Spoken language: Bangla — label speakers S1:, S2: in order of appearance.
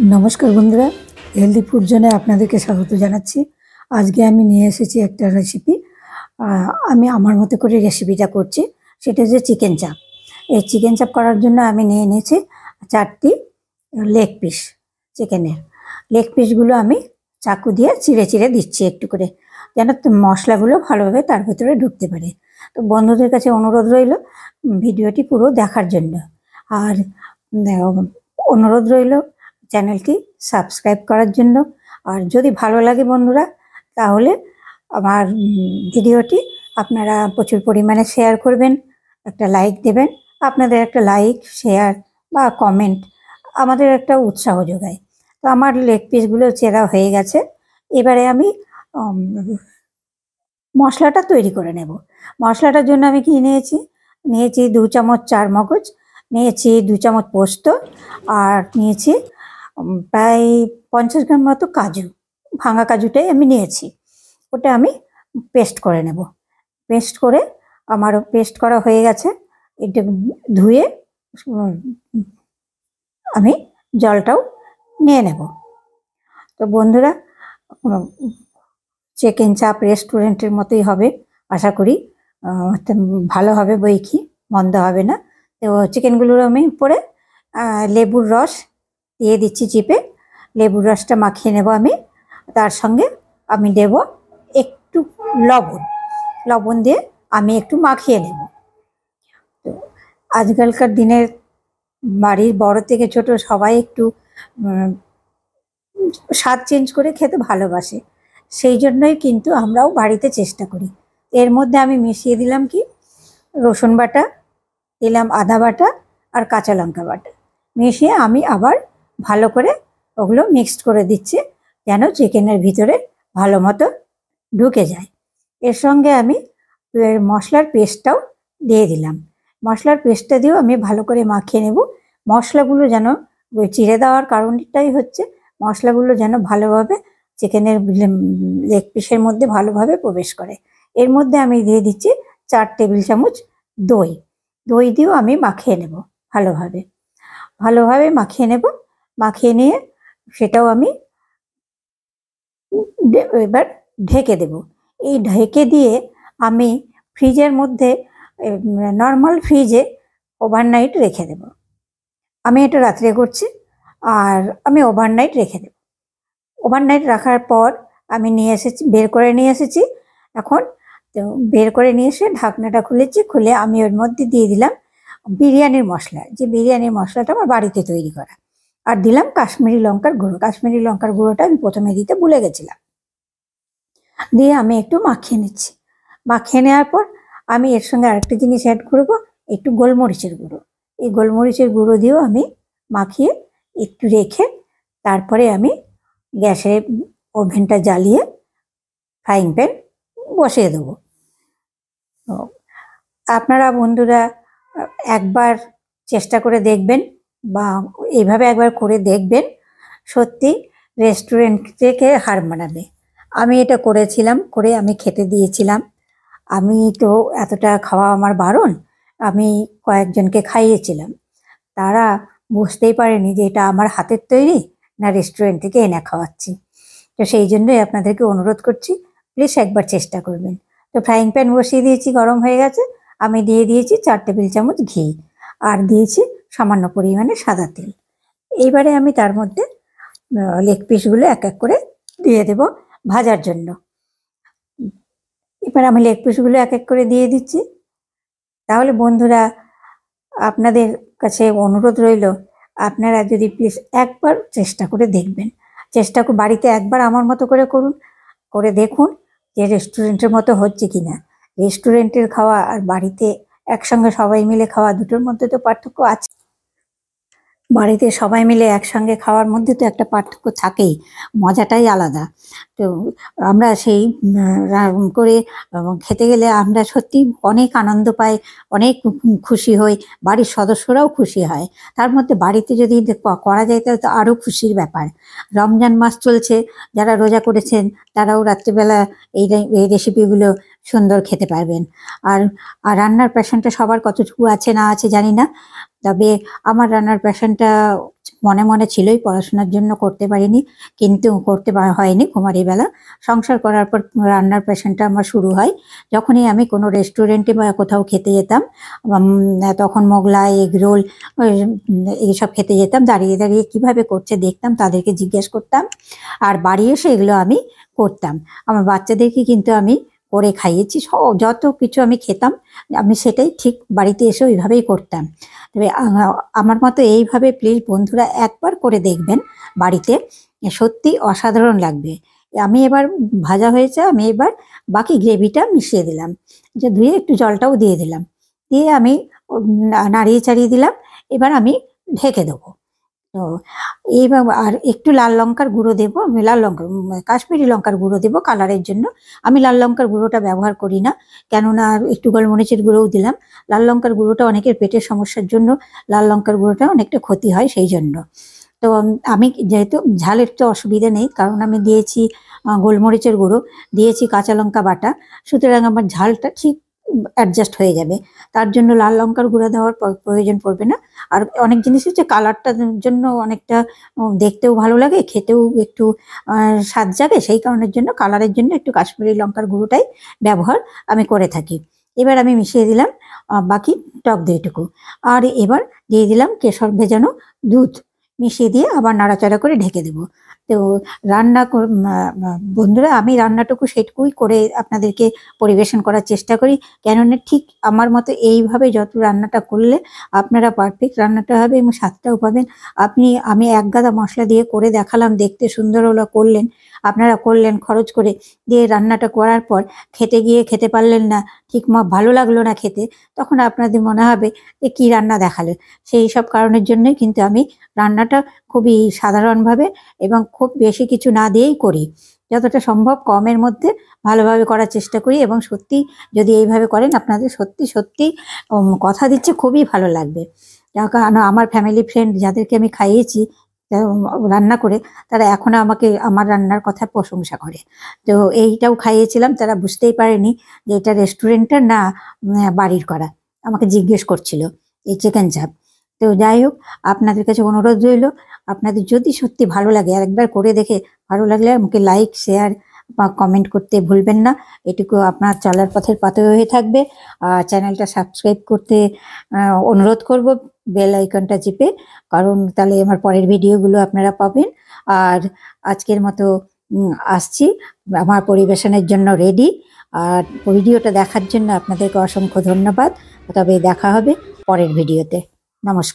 S1: नमस्कार बंधुरा हेल्दी फूड जोने आपनादेरके स्वागत जानाच्छि। आजके आमि निये एसेछि एकटा रेसिपि। आमि आमार मतो करे रेसिपिटा करछि, सेटा हच्छे चिकेन चाप। এই চিকেন চাপ করার জন্য আমি নিয়ে নিয়েছি 4টি লেগ পিস। চিকেনের লেগ পিসগুলো আমি চাকু দিয়ে চিড়ে চিড়ে দিচ্ছি একটু করে, যেন মশলাগুলো ভালোভাবে তার ভিতরে ঢুকতে পারে। তো বন্ধুদের কাছে অনুরোধ রইল ভিডিওটি পুরো দেখার জন্য, আর অনুরোধ রইল চ্যানেলটি সাবস্ক্রাইব করার জন্য। আর যদি ভালো লাগে বন্ধুরা, তাহলে আমার ভিডিওটি আপনারা প্রচুর পরিমাণে শেয়ার করবেন, একটা লাইক দেবেন। আপনাদের একটা লাইক, শেয়ার বা কমেন্ট আমাদের একটা উৎসাহ যোগায়। তো আমার লেগ পিসগুলো চেরা হয়ে গেছে। এবারে আমি মশলাটা তৈরি করে নেব। মশলাটার জন্য আমি কি নিয়েছি, 2 চামচ চার মগজ, নিয়েছি 2 চামচ পোস্ত, আর নিয়েছি প্রায় 50 গ্রাম মতো কাজু। ভাঙা কাজুটাই আমি নিয়েছি, ওটা আমি পেস্ট করে নেব। পেস্ট করে আমার পেস্ট করা হয়ে গেছে। এটা ধুয়ে আমি জলটাও নিয়ে নেব। তো বন্ধুরা, চিকেন চাপ রেস্টুরেন্টের মতোই হবে আশা করি, ভালো হবে বই কি, মন্দ হবে না। তো চিকেনগুলোর আমি উপরে লেবুর রস দিয়ে দিচ্ছি চিপে। লেবুর রসটা মাখিয়ে নেব আমি। তার সঙ্গে আমি দেব একটু লবণ দিয়ে আমি একটু মাখিয়ে নেব। তো আজকালকার দিনের বাড়ির বড় থেকে ছোট সবাই একটু স্বাদ চেঞ্জ করে খেতে ভালোবাসে, সেই জন্যই কিন্তু আমরাও বাড়িতে চেষ্টা করি। এর মধ্যে আমি মিশিয়ে দিলাম কি, রসুন বাটা দিলাম, আদা বাটা আর কাঁচা লঙ্কা বাটা মিশিয়ে আমি আবার ভালো করে ওগুলো মিক্সড করে দিচ্ছি, যেন চিকেনের ভিতরে ভালো মতো ঢুকে যায়। এর সঙ্গে আমি মশলার পেস্টটাও দিয়ে দিলাম। মশলার পেস্টটা দিয়েও আমি ভালো করে মাখিয়ে নেব। মশলাগুলো যেন, চিড়ে দেওয়ার কারণটাই হচ্ছে মশলাগুলো যেন ভালোভাবে চিকেনের লেগ পিসের মধ্যে ভালোভাবে প্রবেশ করে। এর মধ্যে আমি দিয়ে দিচ্ছি 4 টেবিল চামচ দই। দই দিয়েও আমি মাখিয়ে নেব ভালোভাবে মাখিয়ে নেব। মাখিয়ে নিয়ে সেটাও আমি এবার ঢেকে দেব। এই ঢেকে দিয়ে আমি ফ্রিজের মধ্যে, নর্মাল ফ্রিজে ওভারনাইট রেখে দেব। আমি এটা রাত্রে করছি, আর আমি ওভারনাইট রেখে দেব। ওভারনাইট রাখার পর আমি বের করে নিয়ে এসেছি। এখন তো বের করে নিয়ে এসে ঢাকনাটা খুলে আমি ওর মধ্যে দিয়ে দিলাম বিরিয়ানির মশলা, যে বিরিয়ানির মশলাটা আমার বাড়িতে তৈরি করা, আর দিলাম কাশ্মীরি লঙ্কার গুঁড়ো। কাশ্মীরি লঙ্কার গুঁড়োটা আমি প্রথমে দিতে ভুলে গেছিলাম। দিয়ে আমি একটু মাখিয়ে নিচ্ছি। মাখিয়ে নেওয়ার পর আমি এর সঙ্গে আরেকটা জিনিস অ্যাড করবো, একটু গোলমরিচের গুঁড়ো। এই গোলমরিচের গুঁড়ো দিয়েও আমি মাখিয়ে একটু রেখে তারপরে আমি গ্যাসে ওভেনটা জ্বালিয়ে ফ্রাইং প্যান বসিয়ে দেবো। আপনারা বন্ধুরা একবার চেষ্টা করে দেখবেন, বা এইভাবে একবার করে দেখবেন, সত্যি রেস্টুরেন্ট থেকে হার মানাবে। আমি এটা করেছিলাম, করে আমি খেতে দিয়েছিলাম। আমি তো এতটা খাওয়া আমার বারণ, আমি কয়েকজনকে খাইয়েছিলাম। তারা বুঝতেই পারেনি যে এটা আমার হাতের তৈরি না রেস্টুরেন্ট থেকে এনে খাওয়াচ্ছি। তো সেই জন্যই আপনাদেরকে অনুরোধ করছি, প্লিজ একবার চেষ্টা করবেন। তো ফ্রাইং প্যান বসিয়ে দিয়েছি, গরম হয়ে গেছে। আমি দিয়ে দিয়েছি 4 টেবিল চামচ ঘি, আর দিয়েছি সামান্য পরিমাণে সাদা তেল। এইবারে আমি তার মধ্যে লেগ পিসগুলো এক এক করে দিয়ে দেব ভাজার জন্য। এবার আমি লেগ পিসগুলো এক এক করে দিয়ে দিচ্ছি। তাহলে বন্ধুরা, আপনাদের কাছে অনুরোধ রইল, আপনারা যদি প্লিজ একবার চেষ্টা করে দেখবেন, বাড়িতে একবার আমার মতো করে করুন, করে দেখুন যে রেস্টুরেন্টের মতো হচ্ছে কিনা। রেস্টুরেন্টের খাওয়া আর বাড়িতে একসঙ্গে সবাই মিলে খাওয়া, দুটোর মধ্যে তো পার্থক্য আছে। বাড়িতে সবাই মিলে একসঙ্গে খাওয়ার মধ্যে তো একটা পার্থক্য থাকেই, মজাটাই আলাদা। তো আমরা সেই করে খেতে গেলে আমরা সত্যি অনেক আনন্দ পাই, অনেক খুশি হই, বাড়ির সদস্যরাও খুশি হয়। তার মধ্যে বাড়িতে যদি করা যায় তাহলে তো আরও খুশির ব্যাপার। রমজান মাস চলছে, যারা রোজা করেছেন তারাও রাত্রিবেলা এই রেসিপিগুলো সুন্দর খেতে পারবেন। আর রান্নার প্যাশনটা সবার কতটুকু আছে না আছে জানি না, তবে আমার রান্নার প্যাশনটা মনে মনে ছিলই, পড়াশোনার জন্য করতে পারিনি, কিন্তু হয়নি কুমারী বেলা। সংসার করার পর রান্নার প্যাশনটা আমার শুরু হয়। যখনই আমি কোনো রেস্টুরেন্টে বা কোথাও খেতে যেতাম, তখন মোগলাই, এগরোল এইসব খেতে যেতাম, দাঁড়িয়ে দাঁড়িয়ে কীভাবে করছে দেখতাম, তাদেরকে জিজ্ঞেস করতাম, আর বাড়ি এসে এগুলো আমি করতাম। আমার বাচ্চাদেরকে কিন্তু আমি করে খাইয়েছি, যত কিছু আমি খেতাম আমি সেটাই ঠিক বাড়িতে এসে ওইভাবেই করতাম। তবে আমার মতো এইভাবে প্লিজ বন্ধুরা একবার করে দেখবেন বাড়িতে, সত্যি অসাধারণ লাগবে। আমি এবার ভাজা হয়েছে, আমি এবার বাকি গ্রেভিটা মিশিয়ে দিলাম, যে ধুয়ে একটু জলটাও দিয়ে দিলাম, দিয়ে আমি নাড়িয়ে চাড়িয়ে দিলাম। এবার আমি ঢেকে দেবো। তো এইবার আর একটু লাল লঙ্কার গুঁড়ো দেবো, লাল লঙ্কার কাশ্মীরি লঙ্কার গুঁড়ো দেবো কালারের জন্য। আমি লাল লঙ্কার গুঁড়োটা ব্যবহার করি না, কেননা একটু গোলমরিচের গুঁড়োও দিলাম। লাল লঙ্কার গুঁড়োটা অনেকের পেটের সমস্যার জন্য লাল লঙ্কার গুঁড়োটা অনেকটা ক্ষতি হয়, সেই জন্য। তো আমি যেহেতু ঝালের তো অসুবিধা নেই, কারণ আমি দিয়েছি গোলমরিচের গুঁড়ো, দিয়েছি কাঁচা লঙ্কা বাটা, সুতরাং আমার ঝালটা ঠিক অ্যাডজাস্ট হয়ে যাবে। তার জন্য লাল লঙ্কার গুঁড়ো দেওয়ার প্রয়োজন পড়বে না। আর অনেক জিনিস হচ্ছে কালারটার জন্য অনেকটা দেখতেও ভালো লাগে, খেতেও একটু স্বাদ জাগে, সেই কারণের জন্য কালারের জন্য একটু কাশ্মীরি লঙ্কার গুঁড়োটাই ব্যবহার আমি করে থাকি। এবার আমি মিশিয়ে দিলাম বাকি টক দইটুকু, আর এবার দিয়ে দিলাম কেশর ভেজানো দুধ, মিশিয়ে দিয়ে আবার নাড়াচাড়া করে ঢেকে দেবো। তো বন্ধুরা, আমি রান্নাটুকু সেটুকুই করে আপনাদেরকে পরিবেশন করার চেষ্টা করি, কেননা ঠিক আমার মতো এইভাবে যত রান্নাটা করলে আপনারা পারফেক্ট রান্নাটা হবে এবং স্বাদটাও পাবেন। আমি এক গাদা মশলা দিয়ে করে দেখালাম, দেখতে সুন্দর হলো, করলেন, আপনারা করলেন খরচ করে, দিয়ে রান্নাটা করার পর খেতে গিয়ে খেতে পারলেন না, ঠিক ভালো লাগলো না খেতে, তখন আপনাদের মনে হবে যে কী রান্না দেখালে। সেই সব কারণের জন্যই কিন্তু আমি রান্নাটা খুবই সাধারণভাবে এবং খুব বেশি কিছু না দিয়েই করি, যতটা সম্ভব কমের মধ্যে ভালোভাবে করার চেষ্টা করি। এবং সত্যি যদি এইভাবে করেন, আপনাদের সত্যি সত্যি কথা দিচ্ছে খুবই ভালো লাগবে। কারণ আমার ফ্যামিলি ফ্রেন্ড যাদেরকে আমি খাইয়েছি রান্না করে, তারা এখনও আমাকে আমার রান্নার কথা প্রশংসা করে। তো এইটাও খাইয়েছিলাম, তারা বুঝতেই পারেনি যে এটা রেস্টুরেন্টের না বাড়ির করা, আমাকে জিজ্ঞেস করছিল এই চিকেন চাপ। তো যাই হোক, আপনাদের কাছে অনুরোধ রইল, আপনাদের যদি সত্যি ভালো লাগে, আর একবার করে দেখে ভালো লাগলে আমাকে লাইক, শেয়ার বা কমেন্ট করতে ভুলবেন না। এটুকু আপনার চলার পথের পাথেয় হয়ে থাকবে। আর চ্যানেলটা সাবস্ক্রাইব করতে অনুরোধ করব, বেল আইকনটা চিপে, কারণ তাহলে আমার পরের ভিডিওগুলো আপনারা পাবেন। আর আজকের মতো আসছি, আমার পরিবেশনের জন্য রেডি। আর ভিডিওটা দেখার জন্য আপনাদেরকে অসংখ্য ধন্যবাদ। তবে দেখা হবে পরের ভিডিওতে। নমস্কার।